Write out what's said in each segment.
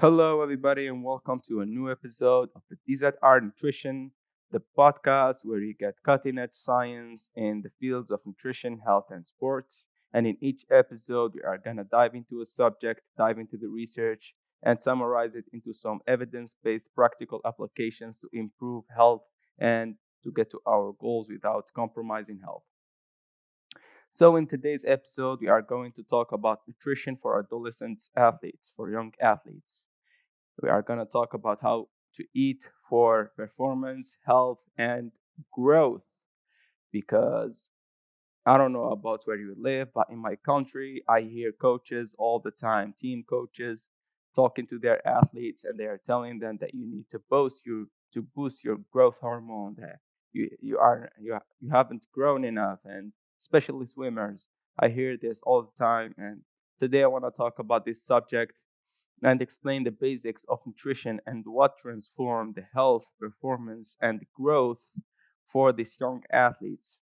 Hello, everybody, and welcome to a new episode of the DZR Nutrition, the podcast where you get cutting edge science in the fields of nutrition, health, and sports. And in each episode, we are going to dive into a subject, dive into the research, and summarize it into some evidence based practical applications to improve health and to get to our goals without compromising health. So, in today's episode, we are going to talk about nutrition for adolescent athletes, for young athletes. We are going to talk about how to eat for performance, health, and growth. Because I don't know about where you live, but in my country, I hear coaches all the time, team coaches, talking to their athletes, and they are telling them that you need to boost your growth hormone. That you haven't grown enough, and especially swimmers. I hear this all the time, and today I want to talk about this subject and explain the basics of nutrition and what transform the health, performance, and growth for these young athletes.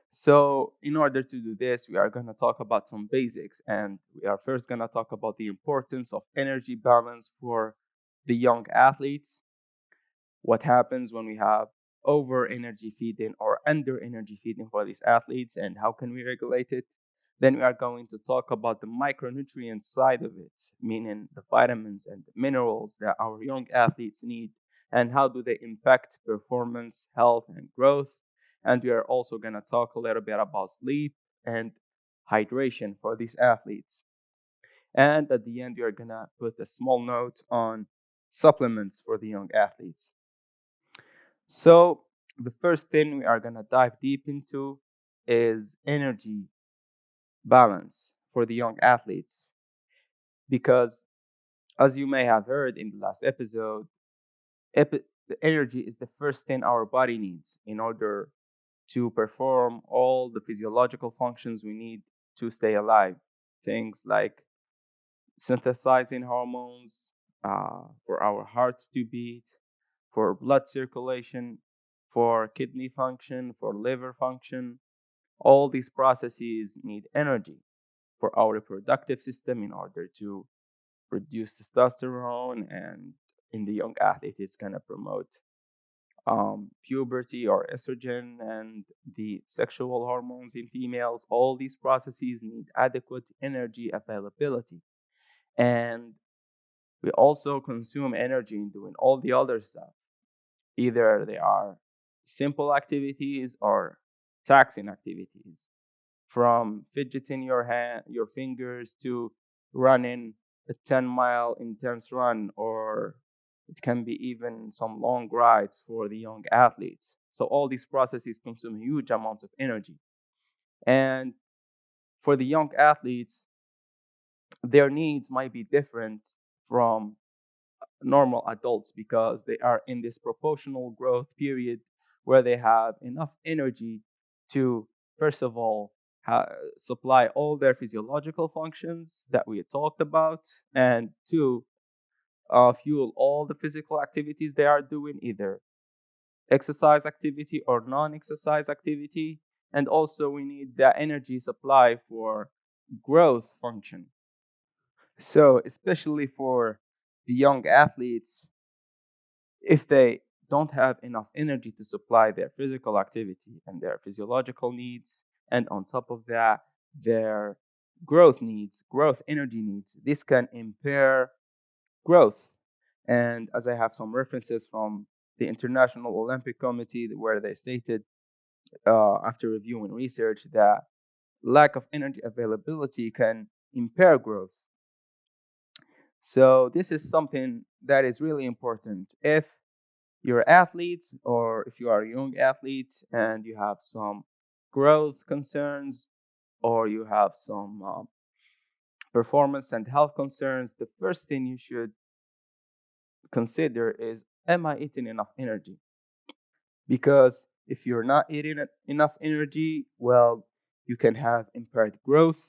So, in order to do this, we are going to talk about some basics, and we are first going to talk about the importance of energy balance for the young athletes. What happens when we have over energy feeding or under energy feeding for these athletes, and how can we regulate it? Then we are going to talk about the micronutrient side of it, meaning the vitamins and the minerals that our young athletes need, and how do they impact performance, health, and growth. And we are also going to talk a little bit about sleep and hydration for these athletes. And at the end, we are going to put a small note on supplements for the young athletes. So, the first thing we are going to dive deep into is energy balance for the young athletes. Because, as you may have heard in the last episode, the energy is the first thing our body needs in order to perform all the physiological functions we need to stay alive. Things like synthesizing hormones, for our hearts to beat, for blood circulation, for kidney function, for liver function. All these processes need energy for our reproductive system in order to produce testosterone, and in the young athlete, it's going to promote puberty or estrogen and the sexual hormones in females. All these processes need adequate energy availability. And we also consume energy in doing all the other stuff. Either they are simple activities or taxing activities, from fidgeting your fingers to running a 10-mile intense run, or it can be even some long rides for the young athletes. So all these processes consume huge amounts of energy. And for the young athletes, their needs might be different from normal adults because they are in this proportional growth period where they have enough energy to, first of all, supply all their physiological functions that we talked about, and two, fuel all the physical activities they are doing, either exercise activity or non exercise activity. And also, we need the energy supply for growth function. So, especially for the young athletes, if they don't have enough energy to supply their physical activity and their physiological needs, and on top of that, their growth energy needs, this can impair growth. And as I have some references from the International Olympic Committee where they stated, after reviewing research, that lack of energy availability can impair growth. So this is something that is really important. If you're athletes, or if you are a young athlete and you have some growth concerns, or you have some performance and health concerns, the first thing you should consider is, am I eating enough energy? Because if you're not eating enough energy, well, you can have impaired growth.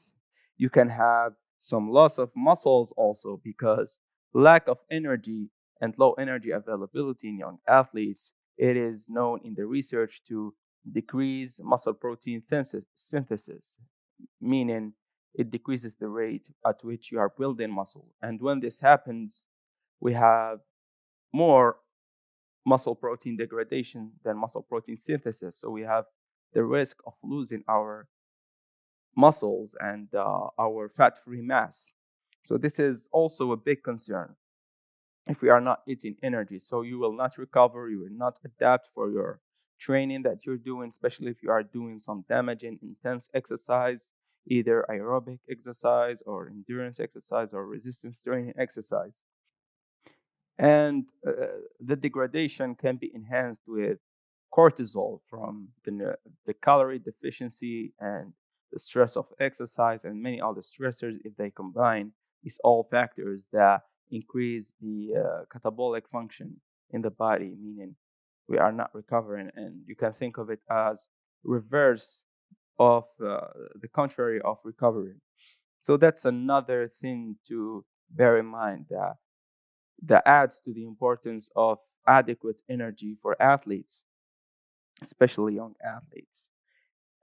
You can have some loss of muscles also, because lack of energy and low energy availability in young athletes, it is known in the research to decrease muscle protein synthesis, meaning it decreases the rate at which you are building muscle. And when this happens, we have more muscle protein degradation than muscle protein synthesis. So we have the risk of losing our muscles and our fat-free mass. So this is also a big concern if we are not eating energy. So you will not recover, you will not adapt for your training that you're doing, especially if you are doing some damaging, intense exercise, either aerobic exercise or endurance exercise or resistance training exercise. And the degradation can be enhanced with cortisol from the calorie deficiency and the stress of exercise and many other stressors. If they combine, these all factors that increase the catabolic function in the body, meaning we are not recovering. And you can think of it as reverse of the contrary of recovery. So that's another thing to bear in mind, that adds to the importance of adequate energy for athletes, especially young athletes.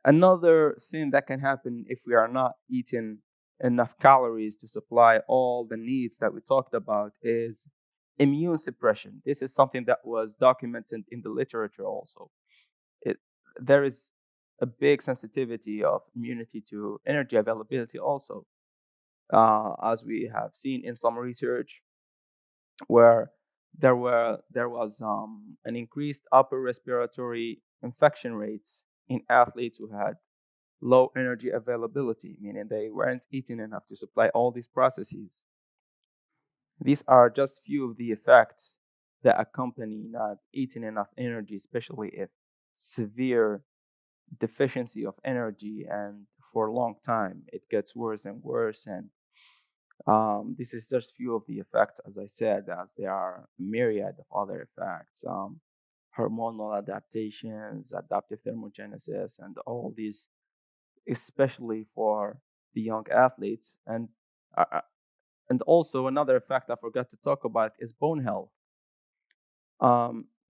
Another thing that can happen if we are not eating enough calories to supply all the needs that we talked about is immune suppression. This is something that was documented in the literature also. It, there is a big sensitivity of immunity to energy availability also, as we have seen in some research where there was an increased upper respiratory infection rates in athletes who had low energy availability, meaning they weren't eating enough to supply all these processes. These are just few of the effects that accompany not eating enough energy, especially if severe deficiency of energy and for a long time it gets worse and worse. And this is just few of the effects, as I said, as there are a myriad of other effects, hormonal adaptations, adaptive thermogenesis, and all these, especially for the young athletes. And also another effect I forgot to talk about is bone health.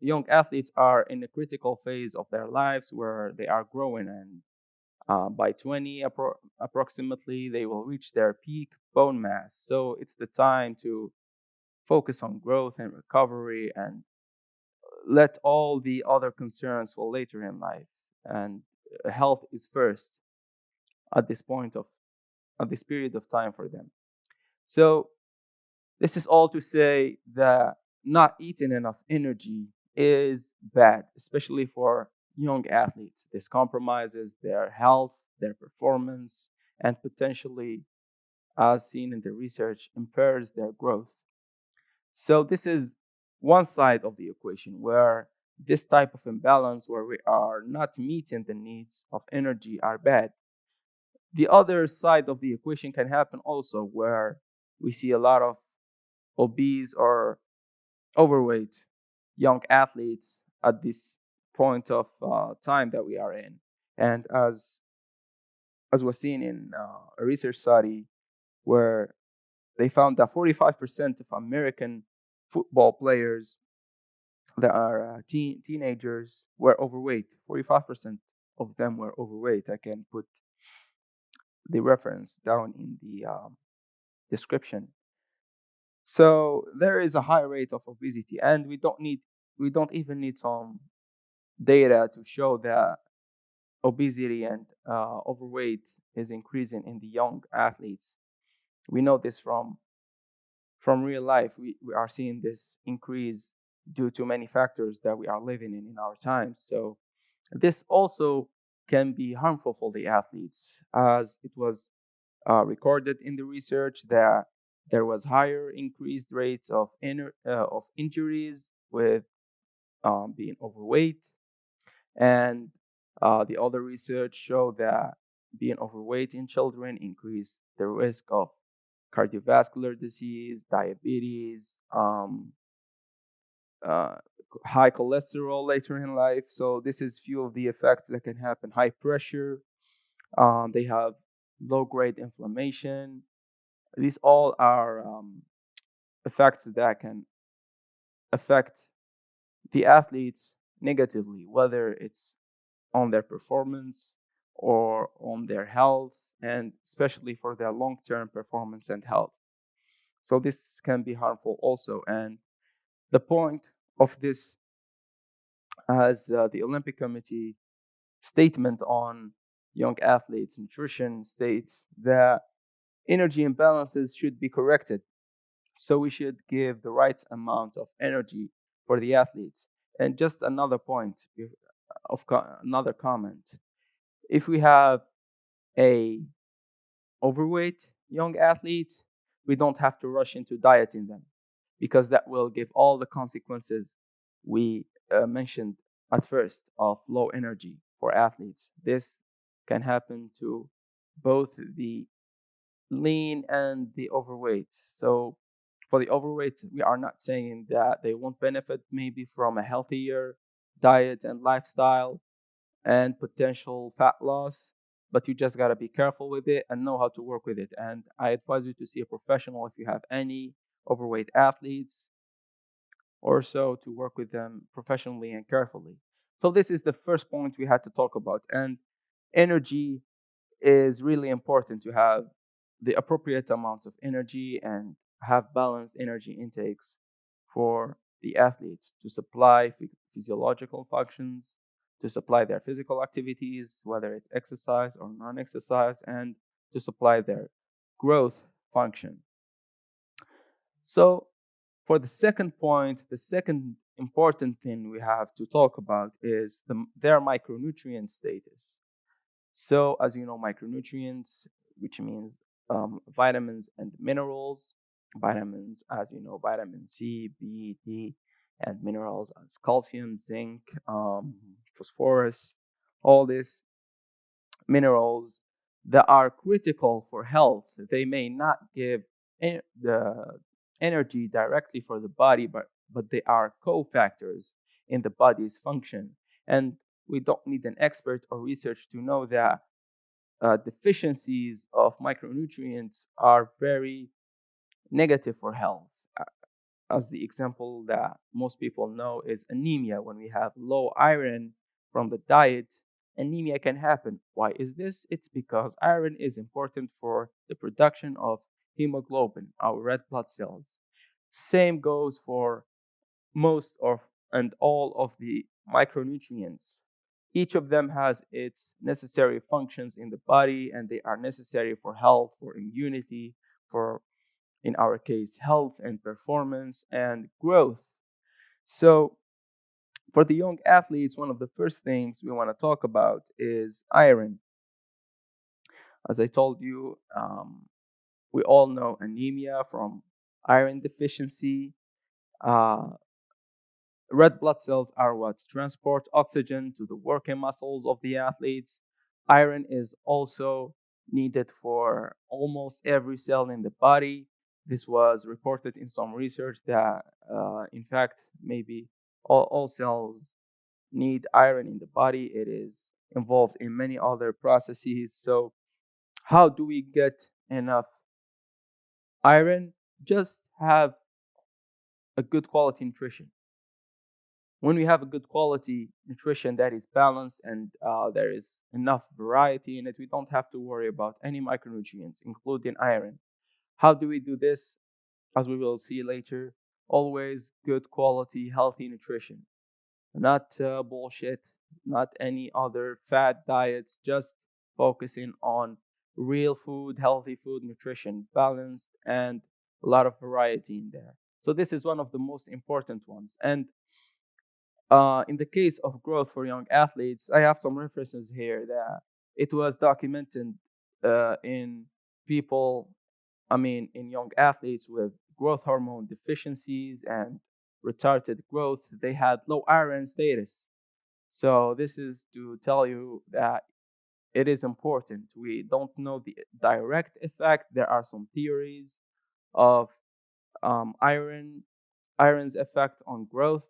Young athletes are in a critical phase of their lives where they are growing, and by 20 approximately, they will reach their peak bone mass. So it's the time to focus on growth and recovery and let all the other concerns for later in life. And health is first at this point of at this period of time for them. So this is all to say that not eating enough energy is bad, especially for young athletes. This compromises their health, their performance, and potentially, as seen in the research, impairs their growth. So this is one side of the equation where this type of imbalance where we are not meeting the needs of energy are bad. The other side of the equation can happen also where we see a lot of obese or overweight young athletes at this point of time that we are in. And as was seen in a research study where they found that 45% of American football players that are teenagers were overweight. 45% of them were overweight. I can put the reference down in the description. So there is a high rate of obesity, and we don't even need some data to show that obesity and overweight is increasing in the young athletes. We know this from real life. We are seeing this increase due to many factors that we are living in our times. So this also can be harmful for the athletes, as it was recorded in the research that there was higher increased rates of injuries with being overweight, and the other research showed that being overweight in children increase the risk of cardiovascular disease, diabetes, uh, high cholesterol later in life. So this is few of the effects that can happen. High pressure. They have low-grade inflammation. These all are effects that can affect the athletes negatively, whether it's on their performance or on their health and especially for their long-term performance and health. So this can be harmful also. And the point of this, as the Olympic Committee statement on young athletes nutrition states, that energy imbalances should be corrected. So we should give the right amount of energy for the athletes. And just another point another comment. If we have a overweight young athletes, we don't have to rush into dieting them, because that will give all the consequences we mentioned at first of low energy for athletes. This can happen to both the lean and the overweight. So for the overweight, we are not saying that they won't benefit maybe from a healthier diet and lifestyle and potential fat loss, but you just got to be careful with it and know how to work with it. And I advise you to see a professional if you have any overweight athletes or so, to work with them professionally and carefully. So this is the first point we had to talk about. And energy is really important, to have the appropriate amounts of energy and have balanced energy intakes for the athletes to supply physiological functions, to supply their physical activities, whether it's exercise or non exercise, and to supply their growth function. So, for the second point, the second important thing we have to talk about is their micronutrient status. So, as you know, micronutrients, which means vitamins and minerals. Vitamins, as you know, vitamin C, B, D, and minerals as calcium, zinc, phosphorus, all these minerals that are critical for health. They may not give the energy directly for the body, but they are cofactors in the body's function. And we don't need an expert or research to know that deficiencies of micronutrients are very negative for health. As the example that most people know is anemia. When we have low iron from the diet, anemia can happen. Why is this? It's because iron is important for the production of hemoglobin, our red blood cells. Same goes for most of and all of the micronutrients. Each of them has its necessary functions in the body, and they are necessary for health, for immunity, for, in our case, health and performance and growth. So, for the young athletes, one of the first things we want to talk about is iron. As I told you, we all know anemia from iron deficiency. Uh, Red blood cells are what transport oxygen to the working muscles of the athletes. Iron is also needed for almost every cell in the body. This was reported in some research that, in fact, maybe all cells need iron in the body. It is involved in many other processes. So, how do we get enough iron? Just have a good quality nutrition. When we have a good quality nutrition that is balanced and there is enough variety in it, we don't have to worry about any micronutrients, including iron. How do we do this? As we will see later, always good quality, healthy nutrition. Not bullshit, not any other fad diets, just focusing on real food, healthy food, nutrition, balanced, and a lot of variety in there. So this is one of the most important ones. And in the case of growth for young athletes, I have some references here that it was documented in people, in young athletes with growth hormone deficiencies and retarded growth. They had low iron status. So this is to tell you that it is important. We don't know the direct effect. There are some theories of iron's effect on growth,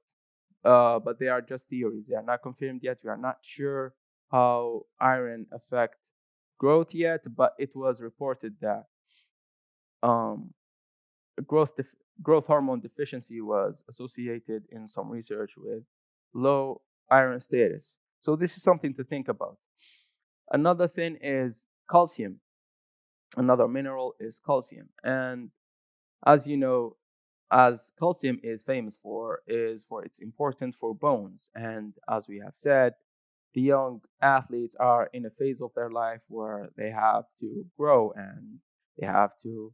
but they are just theories. They are not confirmed yet. We are not sure how iron affects growth yet, but it was reported that um, growth growth hormone deficiency was associated in some research with low iron status. So this is something to think about. Another thing is calcium. Another mineral is calcium. And as you know, as calcium is famous for, is for its important for bones. And as we have said, the young athletes are in a phase of their life where they have to grow and they have to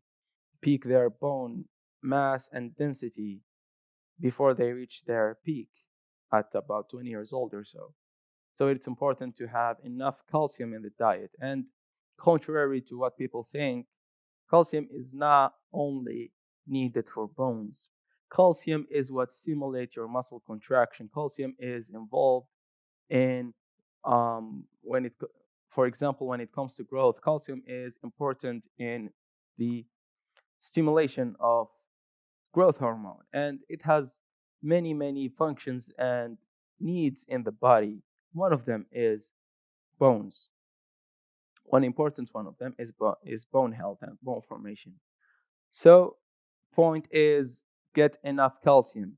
peak their bone mass and density before they reach their peak at about 20 years old or so. So it's important to have enough calcium in the diet. And contrary to what people think, calcium is not only needed for bones. Calcium is what stimulates your muscle contraction. Calcium is involved in when it, for example, when it comes to growth, calcium is important in the stimulation of growth hormone, and it has many functions and needs in the body. One of them is bones. One important one of them is bone health and bone formation. So, point is get enough calcium.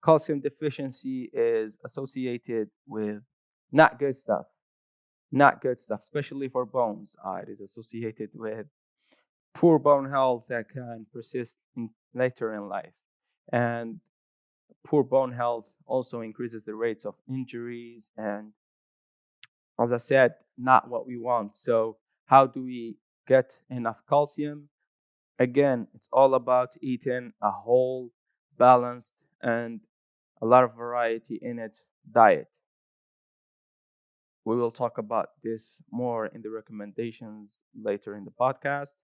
Calcium deficiency is associated with not good stuff, not good stuff, especially for bones. It is associated with poor bone health that can persist later in life. And poor bone health also increases the rates of injuries. And as I said, not what we want. So, how do we get enough calcium? Again, it's all about eating a whole, balanced, and a lot of variety in it diet. We will talk about this more in the recommendations later in the podcast.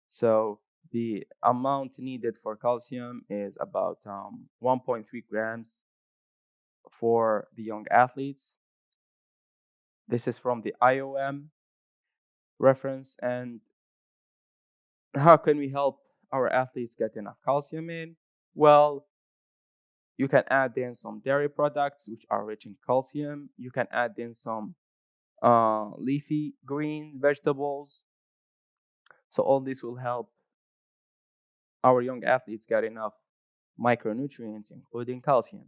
So, the amount needed for calcium is about 1.3 grams for the young athletes. This is from the IOM reference. And how can we help our athletes get enough calcium in? Well, you can add in some dairy products which are rich in calcium. You can add in some leafy green vegetables. So all this will help our young athletes get enough micronutrients, including calcium.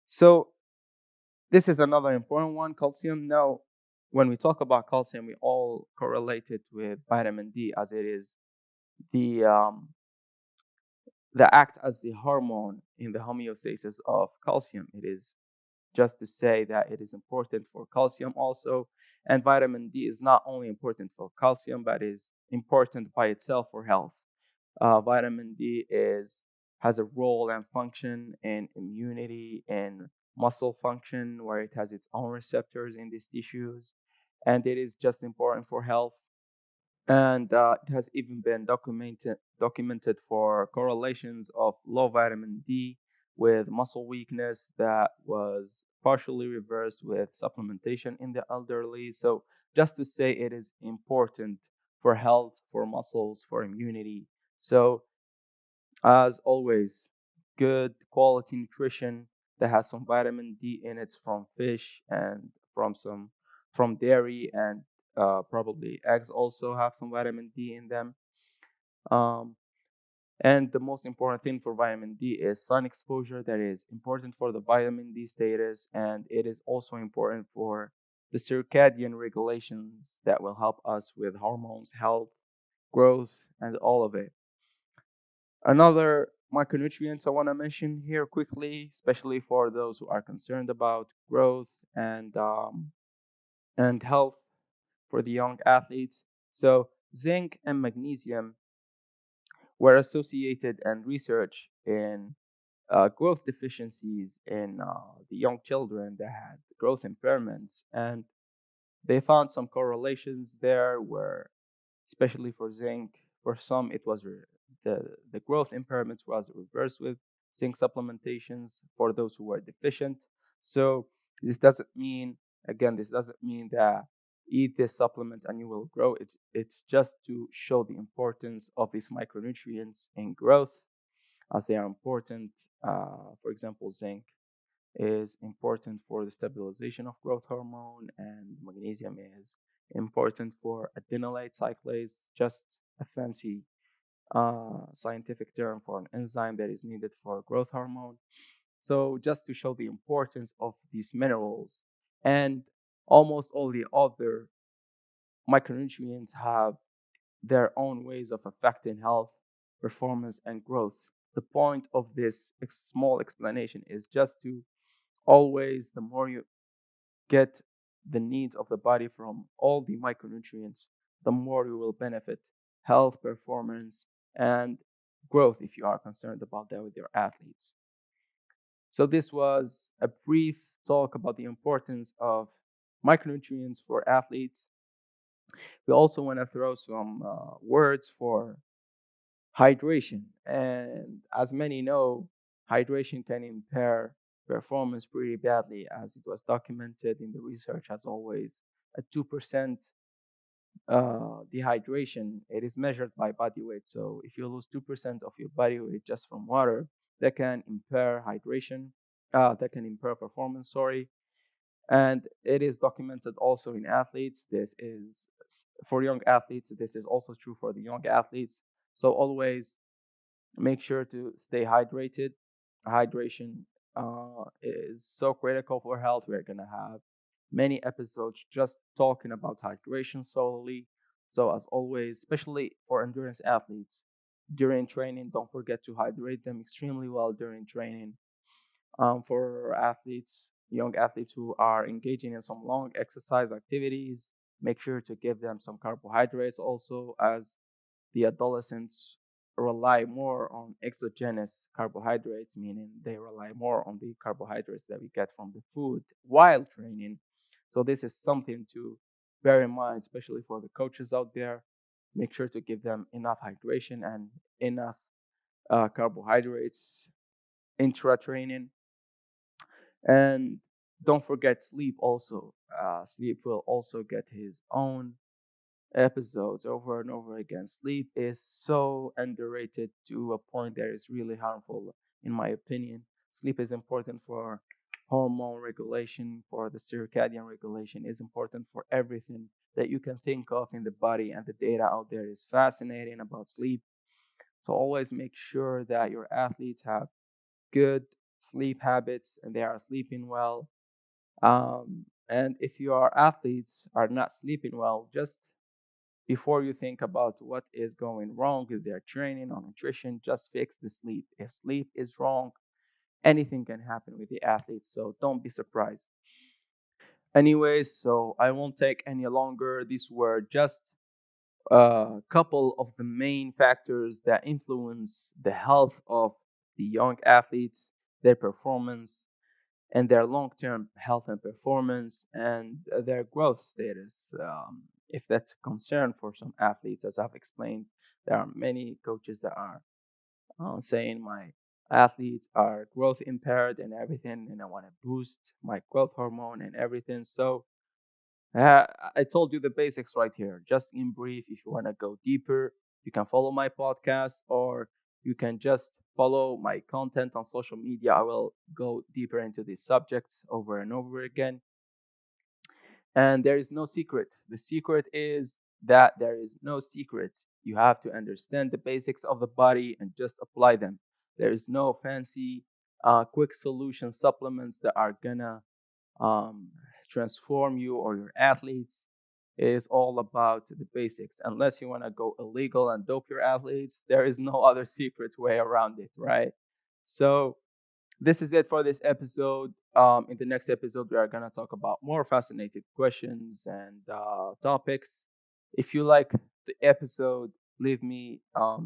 So this is another important one, calcium. Now, when we talk about calcium, we all correlate it with vitamin D as it is the act as the hormone in the homeostasis of calcium. It is just to say that it is important for calcium also. And vitamin D is not only important for calcium, but is important by itself for health. Vitamin D has a role and function in immunity and muscle function, where it has its own receptors in these tissues, and it is just important for health. And it has even been documented for correlations of low vitamin D with muscle weakness that was partially reversed with supplementation in the elderly. So just to say, it is important for health, for muscles, for immunity. So as always, good quality nutrition that has some vitamin D in it from fish and from dairy, and probably eggs also have some vitamin D in them. Um, and the most important thing for vitamin D is sun exposure. That is important for the vitamin D status, and it is also important for the circadian regulations that will help us with hormones, health, growth, and all of it. Another micronutrients I want to mention here quickly, especially for those who are concerned about growth and health for the young athletes. So zinc and magnesium were associated and researched in growth deficiencies in the young children that had growth impairments, and they found some correlations there where, especially for zinc, for some it was the growth impairment was reversed with zinc supplementations for those who were deficient. So this doesn't mean, again, this doesn't mean that eat this supplement and you will grow. It's just to show the importance of these micronutrients in growth, as they are important. For example, zinc is important for the stabilization of growth hormone, and magnesium is important for adenylate cyclase, just a fancy scientific term for an enzyme that is needed for growth hormone. So, just to show the importance of these minerals, and almost all the other micronutrients have their own ways of affecting health, performance, and growth. The point of this small explanation is just to always, the more you get the needs of the body from all the micronutrients, the more you will benefit health, performance, and growth if you are concerned about that with your athletes. So, this was a brief talk about the importance of micronutrients for athletes. We also want to throw some words for hydration. And as many know, hydration can impair performance pretty badly, as it was documented in the research as always. A 2% dehydration, it is measured by body weight. So if you lose 2% of your body weight just from water, that can impair hydration, that can impair performance, sorry. And it is documented also in athletes. This is for young athletes. This is also true for the young athletes. So always make sure to stay hydrated. Hydration is so critical for health. We're going to have many episodes just talking about hydration solely. So, as always, especially for endurance athletes, during training, don't forget to hydrate them extremely well during training. For athletes, young athletes who are engaging in some long exercise activities, make sure to give them some carbohydrates also, as the adolescents rely more on exogenous carbohydrates, meaning they rely more on the carbohydrates that we get from the food while training. So this is something to bear in mind, especially for the coaches out there. Make sure to give them enough hydration and enough carbohydrates intra training. And don't forget sleep also. Sleep will also get his own episodes over and over again. Sleep is so underrated to a point that is really harmful, in my opinion. Sleep is important for hormone regulation, for the circadian regulation, is important for everything that you can think of in the body, and the data out there is fascinating about sleep. So always make sure that your athletes have good sleep habits and they are sleeping well. And if your athletes are not sleeping well, just before you think about what is going wrong with their training or nutrition, just fix the sleep. If sleep is wrong, anything can happen with the athletes, so don't be surprised. Anyways, so I won't take any longer. These were just a couple of the main factors that influence the health of the young athletes, their performance, and their long-term health and performance, and their growth status. If that's a concern for some athletes, as I've explained, there are many coaches that are saying my athletes are growth impaired and everything, and I want to boost my growth hormone and everything. So uh, I told you the basics right here. Just in brief, if you want to go deeper, you can follow my podcast, or you can just follow my content on social media. I will go deeper into these subjects over and over again. And there is no secret. The secret is that there is no secrets. You have to understand the basics of the body and just apply them. There is no fancy, quick solution supplements that are gonna um, transform you or your athletes. It is all about the basics. Unless you want to go illegal and dope your athletes, there is no other secret way around it, right? So this is it for this episode. In the next episode, we are going to talk about more fascinating questions and topics. If you like the episode, leave me a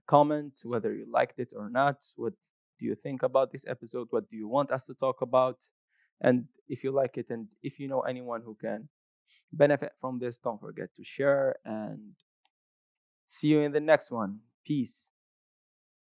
comment whether you liked it or not. What do you think about this episode? What do you want us to talk about? And if you like it, and if you know anyone who can benefit from this, don't forget to share. And see you in the next one. Peace.